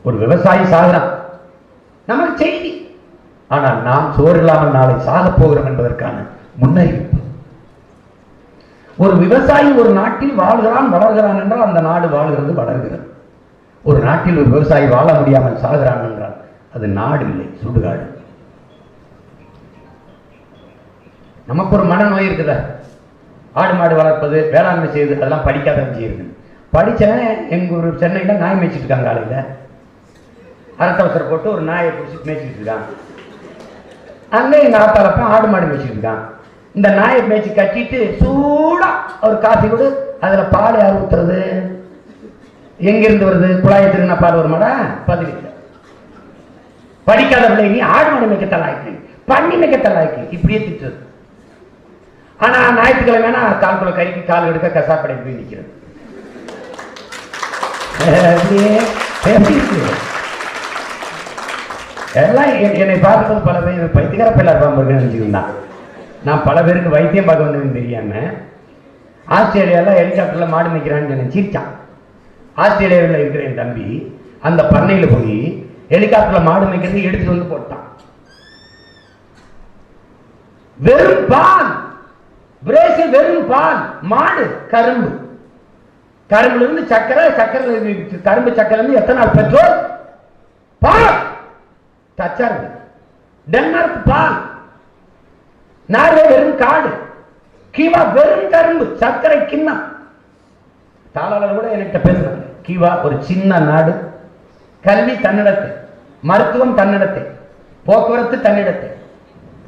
ஒரு விவசாயி சாகுறான், நமக்கு செய்தி. ஆனால் நாம் சோறு இல்லாமல் நாளை சாக போகிறோம் என்பதற்கான முன்னறிவிப்பு. ஒரு விவசாயி ஒரு நாட்டில் வாழ்கிறான், வளர்கிறான் என்றால் அந்த நாடு வாழ்கிறது, வளர்கிறது. ஒரு நாட்டில் ஒரு விவசாயி வாழ முடியாமல் சாகிறான் என்றால் அது நாடு இல்லை, சுடுகாடு. நமக்கு ஒரு மனநோய் இருக்குதா? ஆடு மாடு வளர்ப்பது, வேளாண்மை செய்வது, அதெல்லாம் படிக்காத செய்யுது. படித்தவன் எங்கள் ஒரு சென்னையில் நாய் மேய்ச்சிட்டு இருக்காங்க. காலையில் அரசவசரம் போட்டு ஒரு நாயை பிடிச்சி மேய்ச்சிட்டு இருக்கான். அங்கே எங்கள் ஆத்தாலப்ப ஆடு மாடு மேய்ச்சிட்டு இருக்கான். இந்த நாயை மேய்ச்சி கட்டிட்டு சூடா ஒரு காஃபி கொடு, அதில் பால் யார் ஊற்றுறது? எங்கிருந்து வருது? குழாயத்திற்கு பால் வருமாடா? பதில். படிக்காத பிள்ளை நீ ஆடு மாடு மேய்க்கத்தலாய்க்கு, பண்ணி மேய்க்கத்தலாய்க்கு, இப்படியே திட்டுறது. ஆனா ஞாயிற்றுக்கிழமைனா கால்குள்ள கைக்கு கால் எடுக்க கசாப்படை போய் நிற்கிறது. எல்லாம் என்னை பார்க்கும்போது பல பேர் பைத்தியக்கார பிள்ளார் பாம்பு நினைச்சுக்கிட்டான். நான் பல பேருக்கு வைத்தியம் பார்க்க வந்ததுன்னு தெரியாம ஆஸ்திரேலியாவில் ஹெலிகாப்டர்ல மாடு மேய்க்கிறான்னு சொன்ன சிரிச்சான். ஆஸ்திரேலியாவில் இருக்கிற என் தம்பி அந்த பண்ணையில் போய் ஹெலிகாப்டர்ல மாடு மேய்க்கிறது எடுத்துட்டு வந்து போட்டான். வெறும் பால், பிரேசில் வெறும் பால், மாடு கரும்பு, கரும்புல இருந்து சக்கரை, சக்கரை கரும்பு சக்கரை இருந்து எத்தனால் பெட்ரோல், பால் தச்சாரு. டென்மார்க் பால், நார்வே வெறும் காடு, கீவா வெறும் கரும்பு, சர்க்கரை கிண்ணம். தாளாளர் கூட என்கிட்ட பேசுறாங்க. கீவா ஒரு சின்ன நாடு, கல்வி தன்னிடத்தை, மருத்துவம் தன்னிடத்தை, போக்குவரத்து தன்னிடத்தை,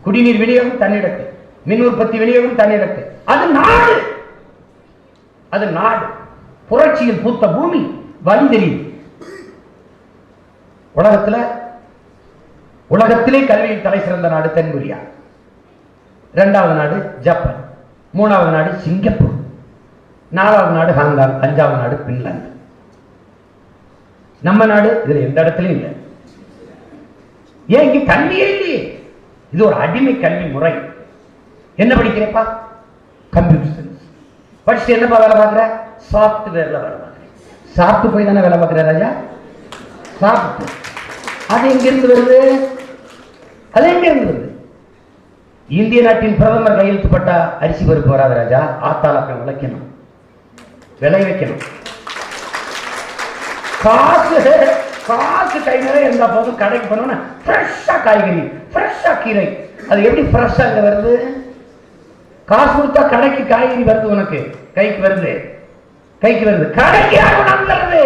குடிநீர் விநியோகம் தன்னிடத்தை, மின் உற்பத்தி விநியோகம் தன்னிடத்தை. அது நாடு, அது நாடு. புரட்சியில் பூத்த பூமி, வழி தெரியும். உலகத்திலே கல்வியில் தலை சிறந்த நாடு தென்கொரியா, இரண்டாவது நாடு ஜப்பான், மூணாவது நாடு சிங்கப்பூர், நாலாவது நாடு ஹாங்காங், அஞ்சாவது நாடு பின்லாந்து. நம்ம நாடு இதுல எந்த இடத்துலயும் இல்லை. ஏன் இங்க கல்வியே இல்லையே? இது ஒரு அடிமை கல்வி முறை. என்ன படிக்கிறப்பா? கம்ப்யூட்டர் சயின்ஸ் படிச்சுட்டு என்னப்பா வேலை பார்க்குற? சாஃப்ட்வேர்ல வேலை பார்க்குறேன். சாப்பிட்டு போய் தானே வேலை பார்க்குற ராஜா? சாப்பிட்டு. அது எங்கிருந்து வருது? அது எங்கிருந்து வருது? இந்திய நாட்டின் பிரதமர் கையெழுத்துப்பட்ட அரிசி பருப்பு வராது ராஜா. ஆத்தாளக்கம் விளைக்கணும், விளை வைக்கணும். காசு கை நிறைய இருந்தா போதும். கடைக்கு போனோம்னா ஃப்ரெஷ்ஷா காய்கறி, ஃப்ரெஷ்ஷா கீரை. அது எப்படி ஃப்ரெஷ்ஷா இங்க வருது? காசு கொடுத்தா கடைக்கு காய்கறி வருது, உனக்கு கைக்கு வருது, கைக்கு வருது. கடைக்கு யாரும் வருது?